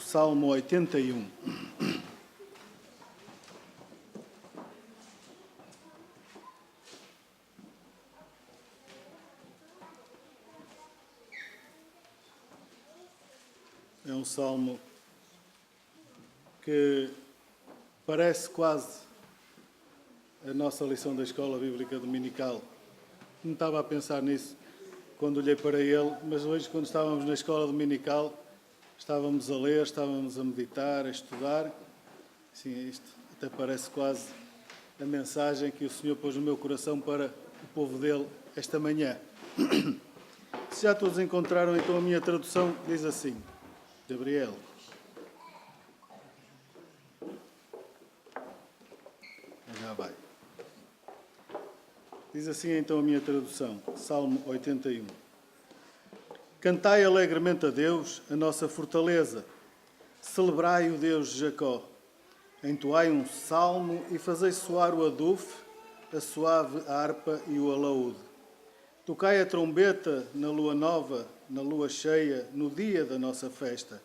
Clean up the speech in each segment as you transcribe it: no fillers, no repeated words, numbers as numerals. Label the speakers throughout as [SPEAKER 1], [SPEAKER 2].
[SPEAKER 1] o Salmo 81. É um salmo que parece quase a nossa lição da Escola Bíblica Dominical. Não estava a pensar nisso quando olhei para ele, mas hoje, quando estávamos na Escola Dominical, estávamos a ler, estávamos a meditar, a estudar. Sim, isto até parece quase a mensagem que o Senhor pôs no meu coração para o povo dele esta manhã. Se já todos encontraram, então a minha tradução diz assim: Gabriel. Já vai. Diz assim então a minha tradução, Salmo 81. Cantai alegremente a Deus, a nossa fortaleza. Celebrai o Deus de Jacó. Entoai um salmo e fazei soar o adufe, a suave harpa e o alaúde. Tocai a trombeta na lua nova, na lua cheia, no dia da nossa festa.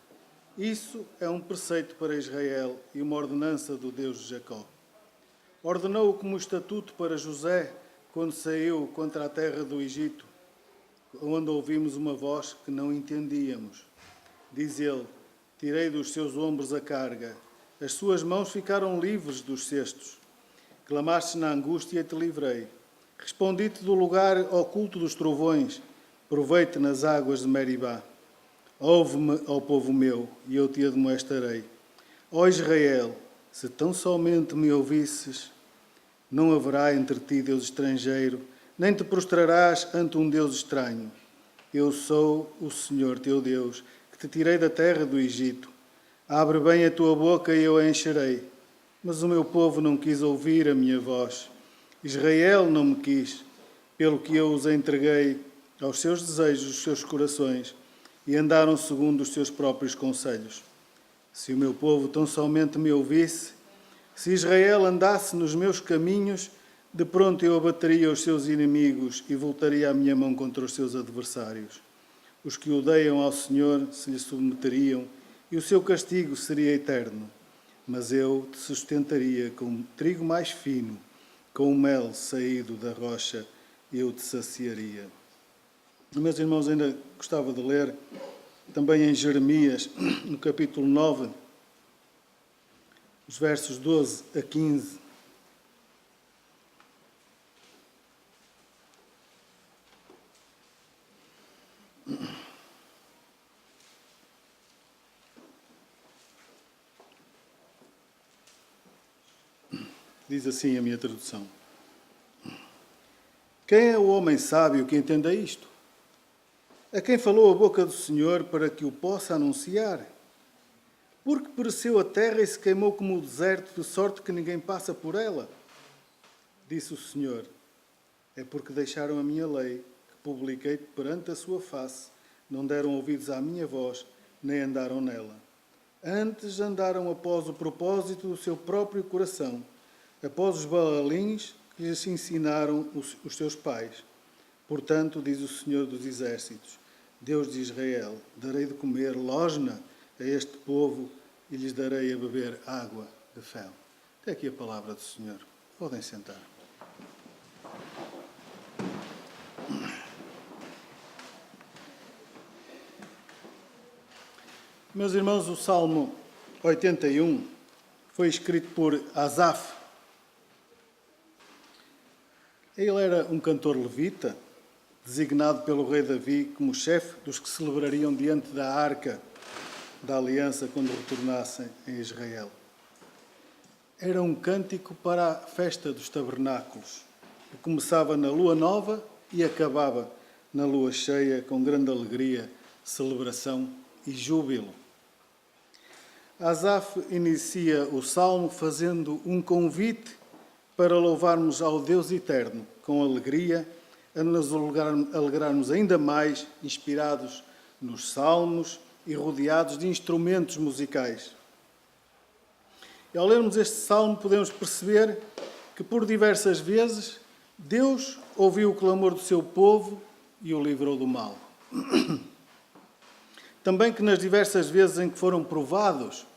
[SPEAKER 1] Isso é um preceito para Israel e uma ordenança do Deus de Jacó. Ordenou-o como estatuto para José, quando saiu contra a terra do Egito, onde ouvimos uma voz que não entendíamos. Diz ele: tirei dos seus ombros a carga, as suas mãos ficaram livres dos cestos. Clamaste na angústia e te livrei. Respondi-te do lugar oculto dos trovões, provei-te nas águas de Meribá. Ouve-me, ó povo meu, e eu te admoestarei. Ó Israel, se tão somente me ouvisses, não haverá entre ti Deus estrangeiro, nem te prostrarás ante um Deus estranho. Eu sou o Senhor teu Deus, que te tirei da terra do Egito. Abre bem a tua boca e eu a encherei. Mas o meu povo não quis ouvir a minha voz. Israel não me quis, pelo que eu os entreguei aos seus desejos, os seus corações, e andaram segundo os seus próprios conselhos. Se o meu povo tão somente me ouvisse, se Israel andasse nos meus caminhos, de pronto eu abateria os seus inimigos e voltaria a minha mão contra os seus adversários. Os que odeiam ao Senhor se lhe submeteriam e o seu castigo seria eterno. Mas eu te sustentaria com trigo mais fino, com o mel saído da rocha, eu te saciaria. Meus irmãos, ainda gostava de ler também em Jeremias, no capítulo 9, os versos 12 a 15. Diz assim a minha tradução: quem é o homem sábio que entenda isto? A quem falou a boca do Senhor para que o possa anunciar? Porque pereceu a terra e se queimou como o deserto, de sorte que ninguém passa por ela. Disse o Senhor: é porque deixaram a minha lei, que publiquei perante a sua face, não deram ouvidos à minha voz, nem andaram nela. Antes andaram após o propósito do seu próprio coração, após os baalim que lhes ensinaram os seus pais. Portanto, diz o Senhor dos Exércitos, Deus de Israel: darei de comer losna a este povo e lhes darei a beber água de fel. Até aqui a palavra do Senhor. Podem sentar. Meus irmãos, o Salmo 81 foi escrito por Asaf. Ele era um cantor levita, designado pelo rei Davi como chefe dos que celebrariam diante da arca da aliança quando retornassem em Israel. Era um cântico para a festa dos tabernáculos, que começava na lua nova e acabava na lua cheia, com grande alegria, celebração e júbilo. Asaf inicia o salmo fazendo um convite para louvarmos ao Deus eterno com alegria, a nos alegrarmos ainda mais, inspirados nos salmos e rodeados de instrumentos musicais. E ao lermos este salmo podemos perceber que por diversas vezes Deus ouviu o clamor do seu povo e o livrou do mal. Também que nas diversas vezes em que foram provados,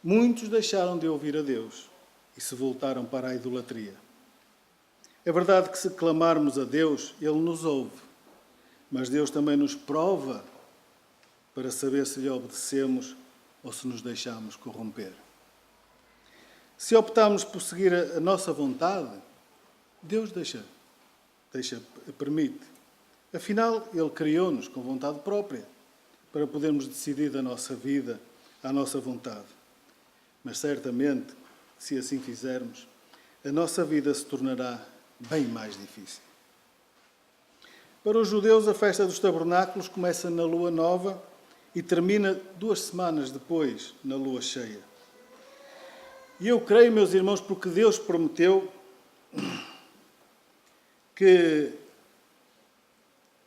[SPEAKER 1] muitos deixaram de ouvir a Deus e se voltaram para a idolatria. É verdade que se clamarmos a Deus, Ele nos ouve, mas Deus também nos prova para saber se lhe obedecemos ou se nos deixamos corromper. Se optarmos por seguir a nossa vontade, Deus permite. Afinal, Ele criou-nos com vontade própria, para podermos decidir da nossa vida à nossa vontade. Mas certamente, se assim fizermos, a nossa vida se tornará bem mais difícil. Para os judeus, a festa dos tabernáculos começa na lua nova e termina 2 semanas depois, na lua cheia. E eu creio, meus irmãos, porque Deus prometeu que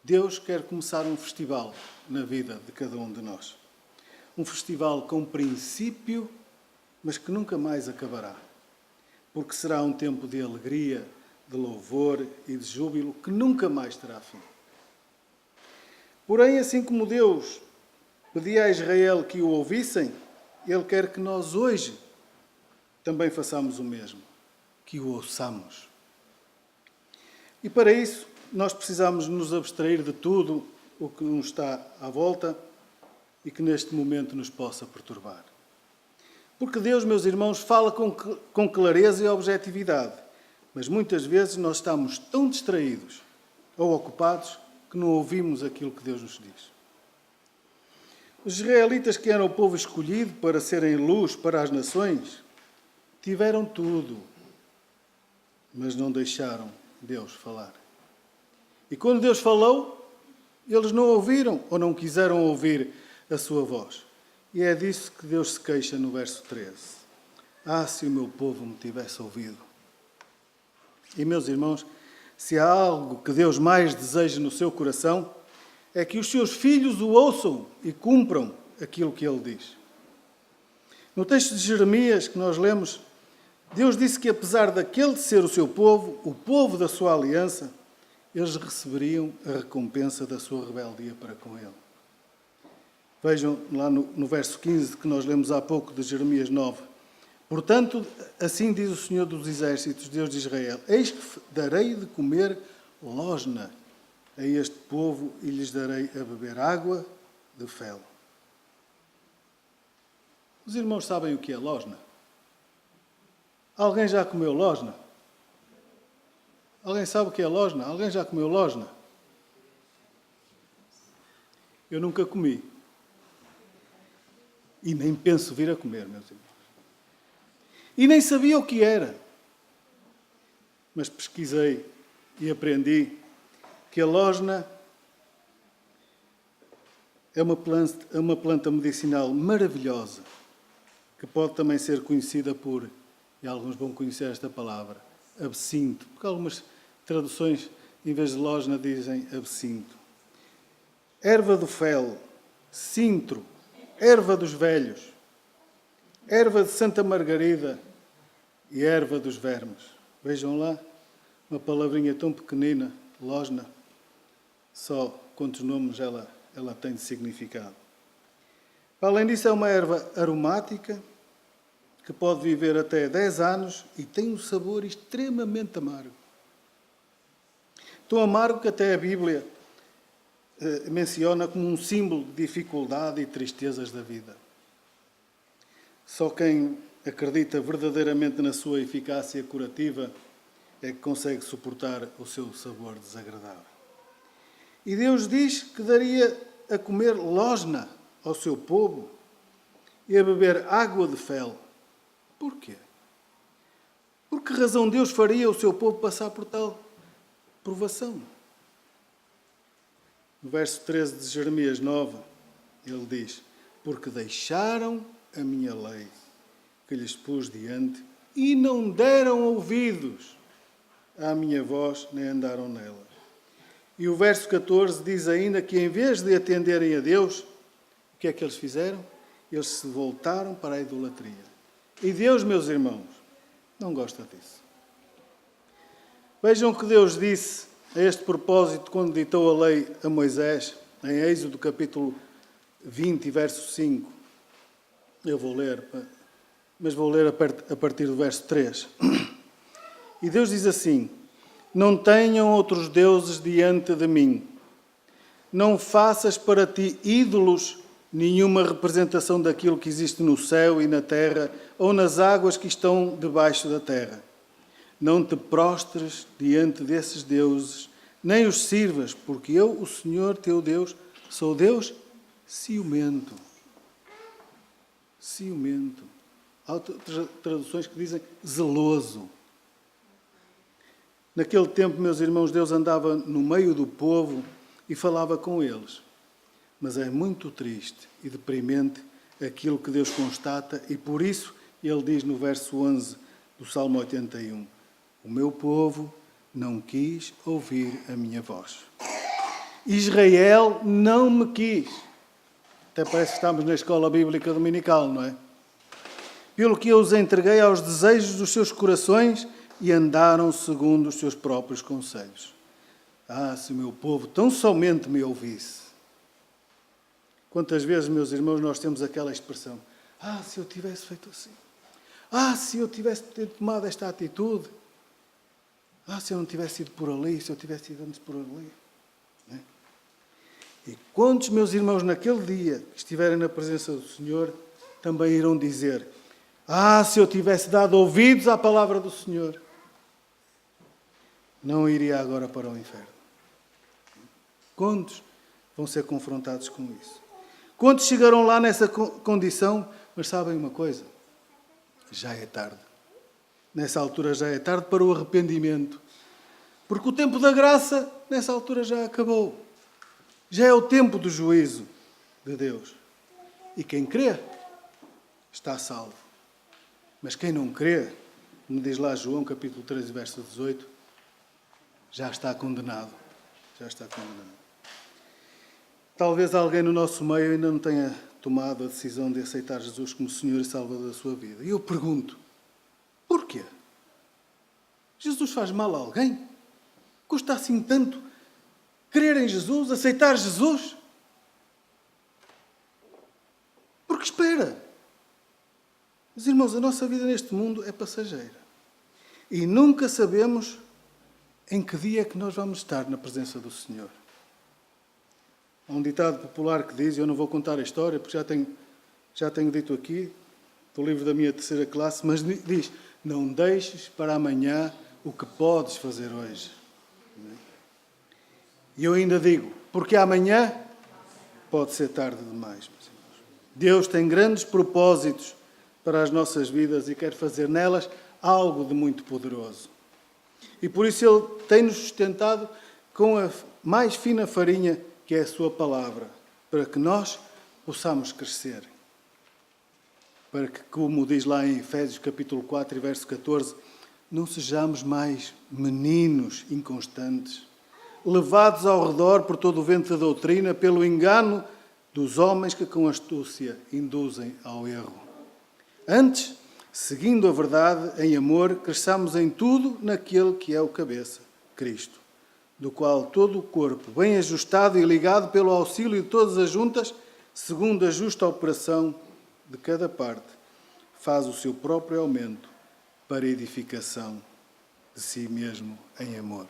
[SPEAKER 1] Deus quer começar um festival na vida de cada um de nós. Um festival com princípio, mas que nunca mais acabará. Porque será um tempo de alegria, de louvor e de júbilo que nunca mais terá fim. Porém, assim como Deus pedia a Israel que o ouvissem, Ele quer que nós hoje também façamos o mesmo, que o ouçamos. E para isso, nós precisamos nos abstrair de tudo o que nos está à volta e que neste momento nos possa perturbar. Porque Deus, meus irmãos, fala com clareza e objetividade, mas muitas vezes nós estamos tão distraídos ou ocupados que não ouvimos aquilo que Deus nos diz. Os israelitas, que eram o povo escolhido para serem luz para as nações, tiveram tudo, mas não deixaram Deus falar. E quando Deus falou, eles não ouviram ou não quiseram ouvir a sua voz. E é disso que Deus se queixa no verso 13. Ah, se o meu povo me tivesse ouvido. E, meus irmãos, se há algo que Deus mais deseja no seu coração, é que os seus filhos o ouçam e cumpram aquilo que ele diz. No texto de Jeremias que nós lemos, Deus disse que apesar daquele ser o seu povo, o povo da sua aliança, eles receberiam a recompensa da sua rebeldia para com ele. Vejam lá no verso 15 que nós lemos há pouco de Jeremias 9. Portanto, assim diz o Senhor dos Exércitos, Deus de Israel: eis que darei de comer losna a este povo e lhes darei a beber água de fel. Os irmãos sabem o que é losna? Alguém já comeu losna? Alguém sabe o que é losna? Alguém já comeu losna? Eu nunca comi. E nem penso vir a comer, meus irmãos. E nem sabia o que era. Mas pesquisei e aprendi que a losna é uma planta medicinal maravilhosa, que pode também ser conhecida por, e alguns vão conhecer esta palavra, absinto, porque algumas traduções, em vez de losna, dizem absinto. Erva do fel, cintro, erva dos velhos, erva de Santa Margarida e erva dos vermes. Vejam lá, uma palavrinha tão pequenina, losna, só quantos nomes ela tem de significado. Além disso, é uma erva aromática que pode viver até 10 anos e tem um sabor extremamente amargo. Tão amargo que até a Bíblia menciona como um símbolo de dificuldade e tristezas da vida. Só quem acredita verdadeiramente na sua eficácia curativa é que consegue suportar o seu sabor desagradável. E Deus diz que daria a comer losna ao seu povo e a beber água de fel. Porquê? Por que razão Deus faria o seu povo passar por tal provação? No verso 13 de Jeremias 9, ele diz: porque deixaram a minha lei, que lhes pus diante, e não deram ouvidos à minha voz, nem andaram nela. E o verso 14 diz ainda que, em vez de atenderem a Deus, o que é que eles fizeram? Eles se voltaram para a idolatria. E Deus, meus irmãos, não gosta disso. Vejam o que Deus disse a este propósito quando ditou a lei a Moisés, em Êxodo capítulo 20, verso 5. Eu vou ler, mas vou ler a partir do verso 3. E Deus diz assim: não tenham outros deuses diante de mim. Não faças para ti ídolos, nenhuma representação daquilo que existe no céu e na terra, ou nas águas que estão debaixo da terra. Não te prostres diante desses deuses, nem os sirvas, porque eu, o Senhor teu Deus, sou Deus ciumento. Ciumento. Há outras traduções que dizem zeloso. Naquele tempo, meus irmãos, Deus andava no meio do povo e falava com eles. Mas é muito triste e deprimente aquilo que Deus constata, e por isso ele diz no verso 11 do Salmo 81, o meu povo não quis ouvir a minha voz. Israel não me quis. Até parece que estamos na escola bíblica dominical, não é? Pelo que eu os entreguei aos desejos dos seus corações e andaram segundo os seus próprios conselhos. Ah, se o meu povo tão somente me ouvisse. Quantas vezes, meus irmãos, nós temos aquela expressão: ah, se eu tivesse feito assim. Ah, se eu tivesse tomado esta atitude. Ah, se eu não tivesse ido por ali, se eu tivesse ido antes por ali. Não é? E quantos, meus irmãos, naquele dia que estiverem na presença do Senhor, também irão dizer: ah, se eu tivesse dado ouvidos à palavra do Senhor, não iria agora para o inferno. Quantos vão ser confrontados com isso? Quantos chegarão lá nessa condição? Mas sabem uma coisa? Já é tarde. Nessa altura já é tarde para o arrependimento. Porque o tempo da graça, nessa altura, já acabou. Já é o tempo do juízo de Deus. E quem crê, está salvo. Mas quem não crê, como diz lá João, capítulo 13, verso 18, já está condenado. Já está condenado. Talvez alguém no nosso meio ainda não tenha tomado a decisão de aceitar Jesus como Senhor e Salvador da sua vida. E eu pergunto, porquê? Jesus faz mal a alguém? Custa assim tanto crer em Jesus, aceitar Jesus? Porque espera. Mas, irmãos, a nossa vida neste mundo é passageira. E nunca sabemos em que dia é que nós vamos estar na presença do Senhor. Há um ditado popular que diz, eu não vou contar a história, porque já tenho dito aqui, do livro da minha terceira classe, mas diz, não deixes para amanhã o que podes fazer hoje. E eu ainda digo, porque amanhã pode ser tarde demais. Meus irmãos. Deus tem grandes propósitos para as nossas vidas e quer fazer nelas algo de muito poderoso. E por isso Ele tem-nos sustentado com a mais fina farinha que é a sua palavra, para que nós possamos crescer. Para que, como diz lá em Efésios capítulo 4 e verso 14, não sejamos mais meninos inconstantes, levados ao redor por todo o vento da doutrina, pelo engano dos homens que com astúcia induzem ao erro. Antes, seguindo a verdade em amor, cresçamos em tudo naquele que é o cabeça, Cristo, do qual todo o corpo, bem ajustado e ligado pelo auxílio de todas as juntas, segundo a justa operação de cada parte, faz o seu próprio aumento para a edificação de si mesmo em amor.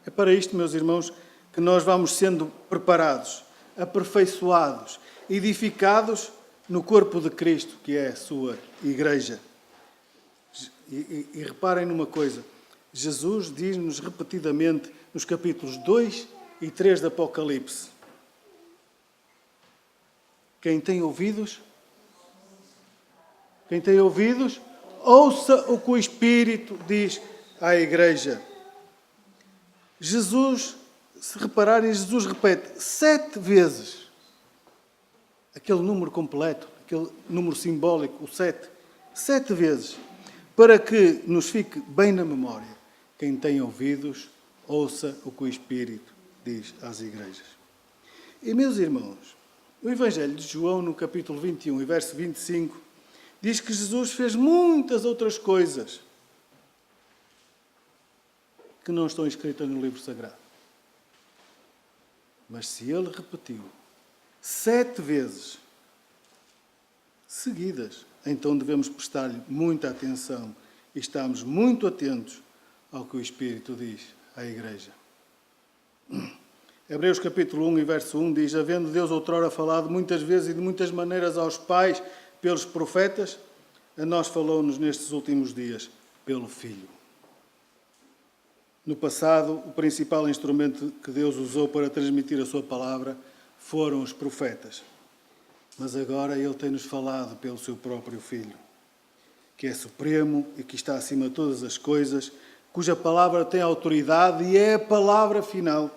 [SPEAKER 1] É para isto, meus irmãos, que nós vamos sendo preparados, aperfeiçoados, edificados no corpo de Cristo, que é a sua igreja. E reparem numa coisa, Jesus diz-nos repetidamente nos capítulos 2 e 3 do Apocalipse: quem tem ouvidos, ouça o que o Espírito diz à igreja. Jesus, se repararem, Jesus repete 7 vezes aquele número completo, aquele número simbólico, o 7, 7 vezes, para que nos fique bem na memória. Quem tem ouvidos, ouça o que o Espírito diz às igrejas. E, meus irmãos, o Evangelho de João, no capítulo 21 e verso 25, diz que Jesus fez muitas outras coisas que não estão escritas no livro sagrado. Mas se ele repetiu 7 vezes seguidas. Então devemos prestar-lhe muita atenção e estarmos muito atentos ao que o Espírito diz à Igreja. Hebreus capítulo 1 e verso 1 diz: havendo Deus outrora falado muitas vezes e de muitas maneiras aos pais pelos profetas, a nós falou-nos nestes últimos dias pelo Filho. No passado, o principal instrumento que Deus usou para transmitir a sua palavra foram os profetas. Mas agora Ele tem-nos falado pelo seu próprio Filho, que é supremo e que está acima de todas as coisas, cuja palavra tem autoridade e é a palavra final.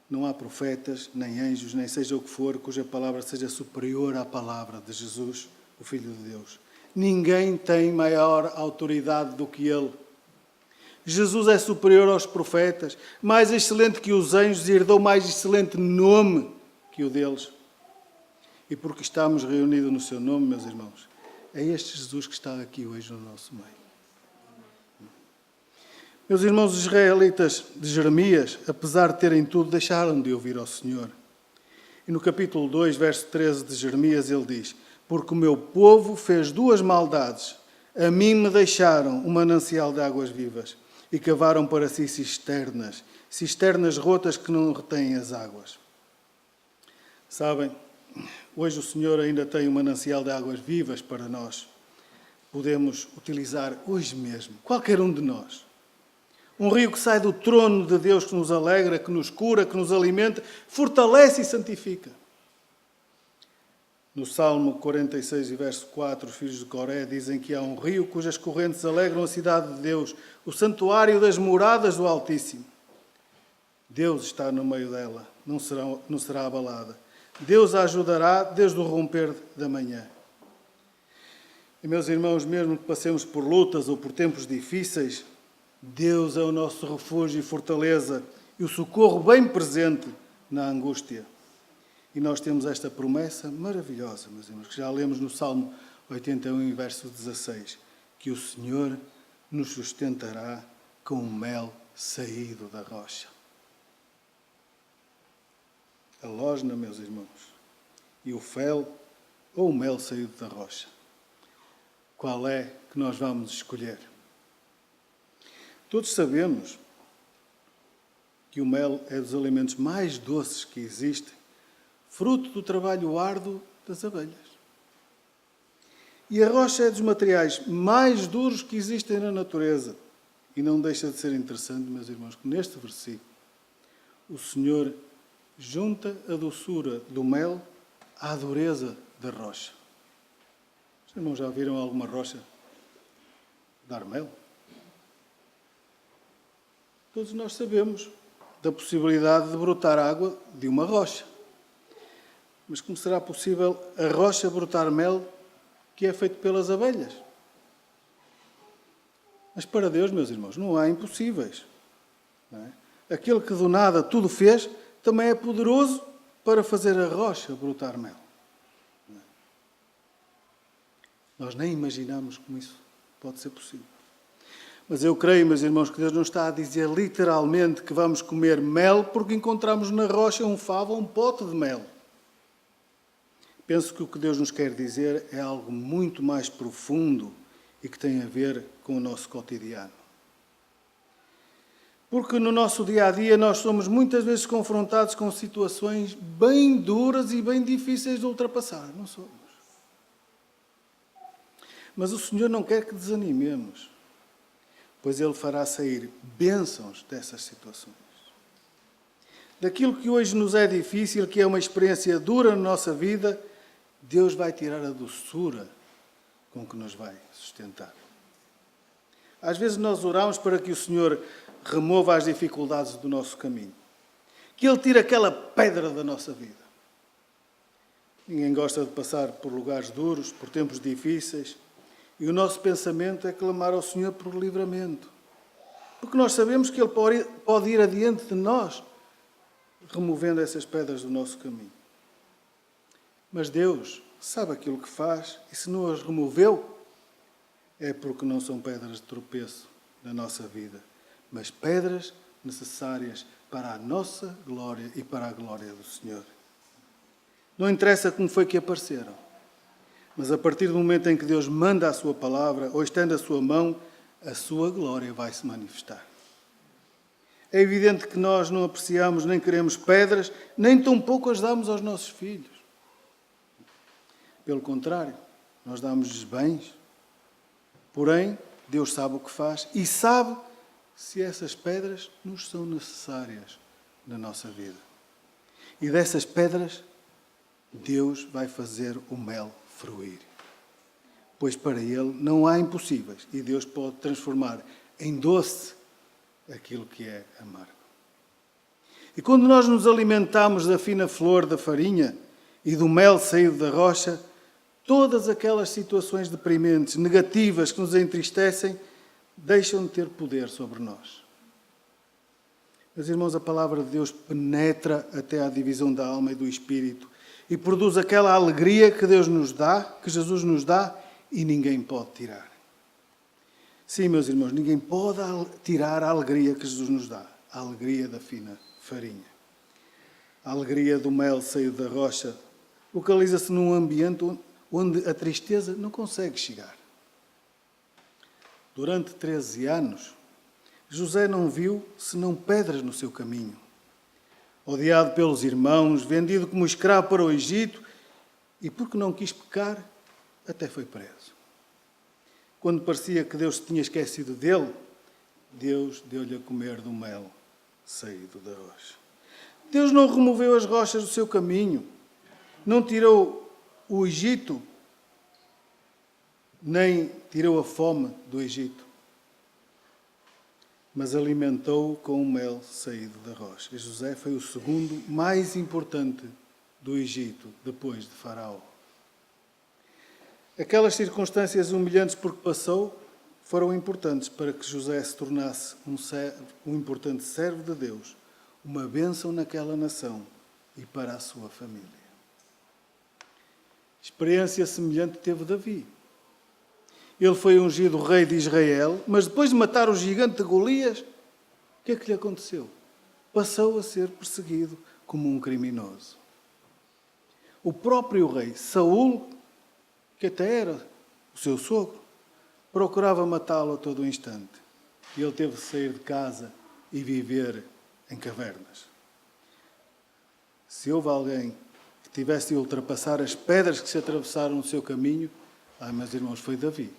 [SPEAKER 1] Não há profetas, nem anjos, nem seja o que for, cuja palavra seja superior à palavra de Jesus, o Filho de Deus. Ninguém tem maior autoridade do que Ele. Jesus é superior aos profetas, mais excelente que os anjos e herdou mais excelente nome que o deles. E porque estamos reunidos no seu nome, meus irmãos, é este Jesus que está aqui hoje no nosso meio. Meus irmãos, os israelitas de Jeremias, apesar de terem tudo, deixaram de ouvir ao Senhor. E no capítulo 2, verso 13 de Jeremias, ele diz: porque o meu povo fez 2 maldades. A mim me deixaram um manancial de águas vivas e cavaram para si cisternas rotas que não retêm as águas. Sabem, hoje o Senhor ainda tem um manancial de águas vivas para nós. Podemos utilizar hoje mesmo, qualquer um de nós. Um rio que sai do trono de Deus, que nos alegra, que nos cura, que nos alimenta, fortalece e santifica. No Salmo 46, verso 4, os filhos de Coré dizem que há um rio cujas correntes alegram a cidade de Deus, o santuário das moradas do Altíssimo. Deus está no meio dela, não será abalada. Deus a ajudará desde o romper da manhã. E, meus irmãos, mesmo que passemos por lutas ou por tempos difíceis, Deus é o nosso refúgio e fortaleza e o socorro bem presente na angústia. E nós temos esta promessa maravilhosa, meus irmãos, que já lemos no Salmo 81, verso 16, que o Senhor nos sustentará com o mel saído da rocha. A losna, meus irmãos, e o fel ou o mel saído da rocha. Qual é que nós vamos escolher? Todos sabemos que o mel é dos alimentos mais doces que existem, fruto do trabalho árduo das abelhas. E a rocha é dos materiais mais duros que existem na natureza. E não deixa de ser interessante, meus irmãos, que neste versículo o Senhor junta a doçura do mel à dureza da rocha. Os irmãos já viram alguma rocha dar mel? Todos nós sabemos da possibilidade de brotar água de uma rocha. Mas como será possível a rocha brotar mel que é feito pelas abelhas? Mas para Deus, meus irmãos, não há impossíveis. Não é? Aquele que do nada tudo fez, também é poderoso para fazer a rocha brotar mel. Não é? Nós nem imaginamos como isso pode ser possível. Mas eu creio, meus irmãos, que Deus não está a dizer literalmente que vamos comer mel porque encontramos na rocha um favo ou um pote de mel. Penso que o que Deus nos quer dizer é algo muito mais profundo e que tem a ver com o nosso cotidiano. Porque no nosso dia-a-dia nós somos muitas vezes confrontados com situações bem duras e bem difíceis de ultrapassar, não somos? Mas o Senhor não quer que desanimemos, pois Ele fará sair bênçãos dessas situações. Daquilo que hoje nos é difícil, que é uma experiência dura na nossa vida, Deus vai tirar a doçura com que nos vai sustentar. Às vezes nós oramos para que o Senhor remova as dificuldades do nosso caminho. Que Ele tire aquela pedra da nossa vida. Ninguém gosta de passar por lugares duros, por tempos difíceis. E o nosso pensamento é clamar ao Senhor por livramento. Porque nós sabemos que Ele pode ir adiante de nós, removendo essas pedras do nosso caminho. Mas Deus sabe aquilo que faz e se não as removeu, é porque não são pedras de tropeço na nossa vida, mas pedras necessárias para a nossa glória e para a glória do Senhor. Não interessa como foi que apareceram. Mas a partir do momento em que Deus manda a sua palavra ou estende a sua mão, a sua glória vai se manifestar. É evidente que nós não apreciamos nem queremos pedras, nem tampouco as damos aos nossos filhos. Pelo contrário, nós damos-lhes bens. Porém, Deus sabe o que faz e sabe se essas pedras nos são necessárias na nossa vida. E dessas pedras, Deus vai fazer o mel fruir. Pois para Ele não há impossíveis e Deus pode transformar em doce aquilo que é amargo. E quando nós nos alimentamos da fina flor da farinha e do mel saído da rocha, todas aquelas situações deprimentes, negativas, que nos entristecem, deixam de ter poder sobre nós. Meus irmãos, a palavra de Deus penetra até à divisão da alma e do espírito e produz aquela alegria que Deus nos dá, que Jesus nos dá, e ninguém pode tirar. Sim, meus irmãos, ninguém pode tirar a alegria que Jesus nos dá, a alegria da fina farinha. A alegria do mel saído da rocha localiza-se num ambiente onde a tristeza não consegue chegar. Durante 13 anos, José não viu senão pedras no seu caminho. Odiado pelos irmãos, vendido como escravo para o Egito e, porque não quis pecar, até foi preso. Quando parecia que Deus se tinha esquecido dele, Deus deu-lhe a comer do mel saído da rocha. Deus não removeu as rochas do seu caminho, não tirou o Egito, nem tirou a fome do Egito, mas alimentou-o com o mel saído da rocha. E José foi o segundo mais importante do Egito, depois de Faraó. Aquelas circunstâncias humilhantes por que passou foram importantes para que José se tornasse um importante servo de Deus, uma bênção naquela nação e para a sua família. Experiência semelhante teve Davi. Ele foi ungido rei de Israel, mas depois de matar o gigante de Golias, o que é que lhe aconteceu? Passou a ser perseguido como um criminoso. O próprio rei Saul, que até era o seu sogro, procurava matá-lo a todo o instante. E ele teve de sair de casa e viver em cavernas. Se houve alguém que tivesse de ultrapassar as pedras que se atravessaram no seu caminho, meus irmãos, foi Davi.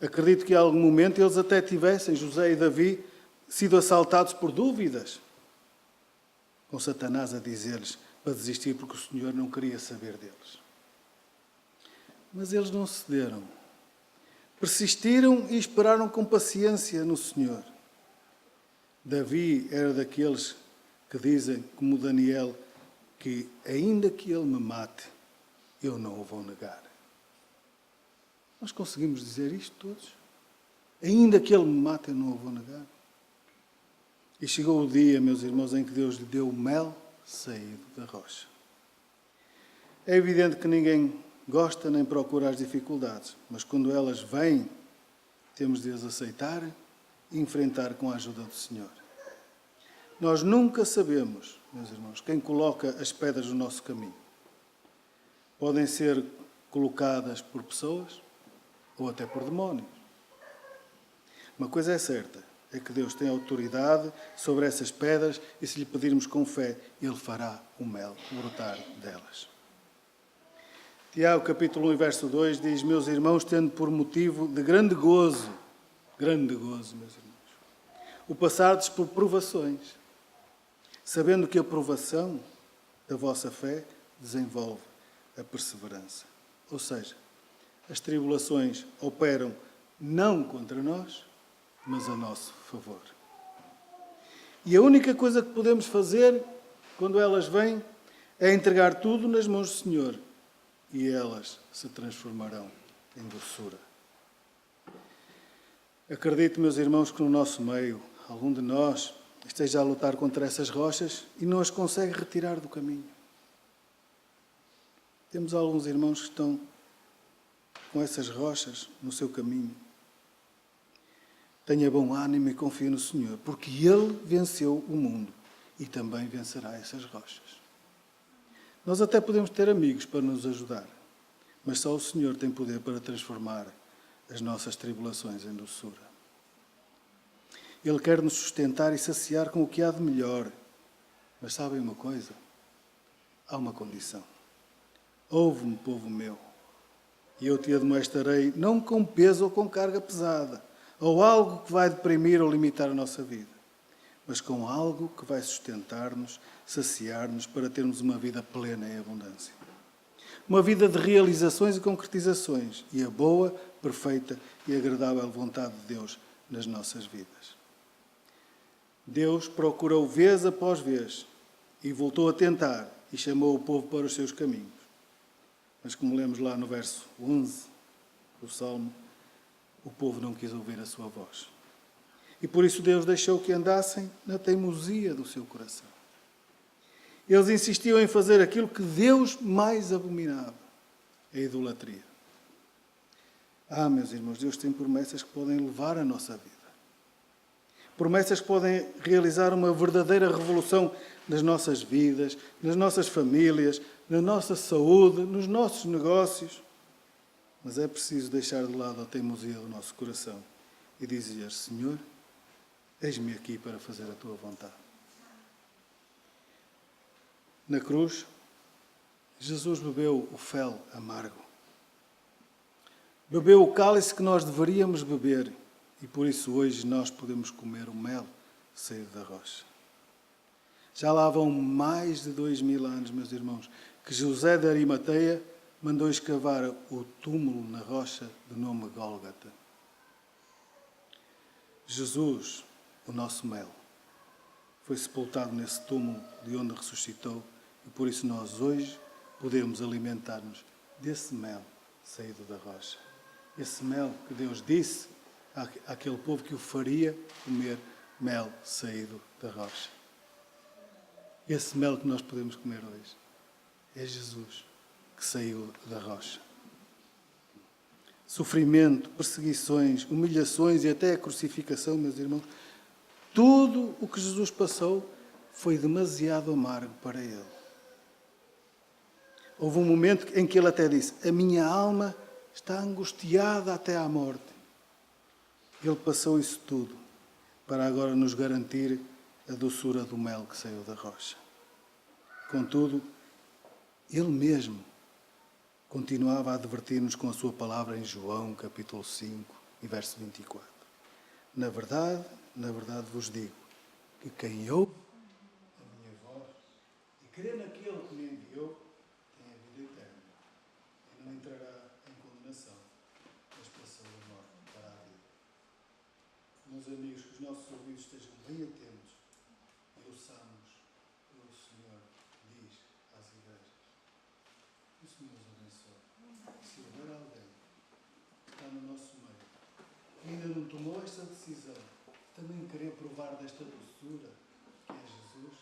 [SPEAKER 1] Acredito que em algum momento eles até tivessem, José e Davi, sido assaltados por dúvidas, com Satanás a dizer-lhes para desistir porque o Senhor não queria saber deles. Mas eles não cederam. Persistiram e esperaram com paciência no Senhor. Davi era daqueles que dizem, como Daniel, que ainda que ele me mate, eu não o vou negar. Nós conseguimos dizer isto todos? Ainda que ele me mate, eu não o vou negar. E chegou o dia, meus irmãos, em que Deus lhe deu o mel saído da rocha. É evidente que ninguém gosta nem procura as dificuldades, mas quando elas vêm, temos de as aceitar e enfrentar com a ajuda do Senhor. Nós nunca sabemos, meus irmãos, quem coloca as pedras no nosso caminho. Podem ser colocadas por pessoas ou até por demónios. Uma coisa é certa, é que Deus tem autoridade sobre essas pedras e se lhe pedirmos com fé, Ele fará o mel brotar delas. Tiago, capítulo 1, verso 2, diz: meus irmãos, tendo por motivo de grande gozo, meus irmãos, o passardes por provações, sabendo que a provação da vossa fé desenvolve a perseverança. Ou seja, as tribulações operam não contra nós, mas a nosso favor. E a única coisa que podemos fazer, quando elas vêm, é entregar tudo nas mãos do Senhor. E elas se transformarão em doçura. Acredito, meus irmãos, que no nosso meio, algum de nós esteja a lutar contra essas rochas e não as consegue retirar do caminho. Temos alguns irmãos que estão com essas rochas no seu caminho. Tenha bom ânimo e confie no Senhor, porque Ele venceu o mundo e também vencerá essas rochas. Nós até podemos ter amigos para nos ajudar, mas só o Senhor tem poder para transformar as nossas tribulações em doçura. Ele quer nos sustentar e saciar com o que há de melhor. Mas sabem uma coisa? Há uma condição. Ouve-me, povo meu, e eu te admoestarei, não com peso ou com carga pesada, ou algo que vai deprimir ou limitar a nossa vida, mas com algo que vai sustentar-nos, saciar-nos, para termos uma vida plena em abundância. Uma vida de realizações e concretizações, e a boa, perfeita e agradável vontade de Deus nas nossas vidas. Deus procurou vez após vez e voltou a tentar e chamou o povo para os seus caminhos. Mas como lemos lá no verso 11 do Salmo, o povo não quis ouvir a sua voz. E por isso Deus deixou que andassem na teimosia do seu coração. Eles insistiam em fazer aquilo que Deus mais abominava, a idolatria. Meus irmãos, Deus tem promessas que podem levar a nossa vida. Promessas que podem realizar uma verdadeira revolução nas nossas vidas, nas nossas famílias, na nossa saúde, nos nossos negócios. Mas é preciso deixar de lado a teimosia do nosso coração e dizer: Senhor, eis-me aqui para fazer a tua vontade. Na cruz, Jesus bebeu o fel amargo. Bebeu o cálice que nós deveríamos beber. E por isso hoje nós podemos comer o mel saído da rocha. Já lá vão mais de 2000 anos, meus irmãos, que José de Arimateia mandou escavar o túmulo na rocha de nome Gólgota. Jesus, o nosso mel, foi sepultado nesse túmulo de onde ressuscitou, e por isso nós hoje podemos alimentar-nos desse mel saído da rocha. Esse mel que Deus disse àquele povo que o faria comer mel saído da rocha. Esse mel que nós podemos comer hoje é Jesus, que saiu da rocha. Sofrimento, perseguições, humilhações e até a crucificação, meus irmãos, tudo o que Jesus passou foi demasiado amargo para ele. Houve um momento em que ele até disse: a minha alma está angustiada até à morte. Ele passou isso tudo para agora nos garantir a doçura do mel que saiu da rocha. Contudo, ele mesmo continuava a advertir-nos com a sua palavra em João, capítulo 5, e verso 24. Na verdade vos digo que quem ouve a minha voz e crê naquele que me enviou tem a vida eterna e não entrará em condenação, mas passou da morte para a vida. Meus amigos, que os nossos ouvidos estejam bem atentos e ouçamos o que o Senhor diz às igrejas. Que o Senhor os abençoe. Se houver alguém que está no nosso meio que ainda não tomou esta decisão, também querer provar desta doçura que é Jesus,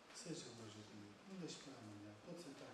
[SPEAKER 1] que seja hoje o dia. Não deixe para amanhã. Pode sentar.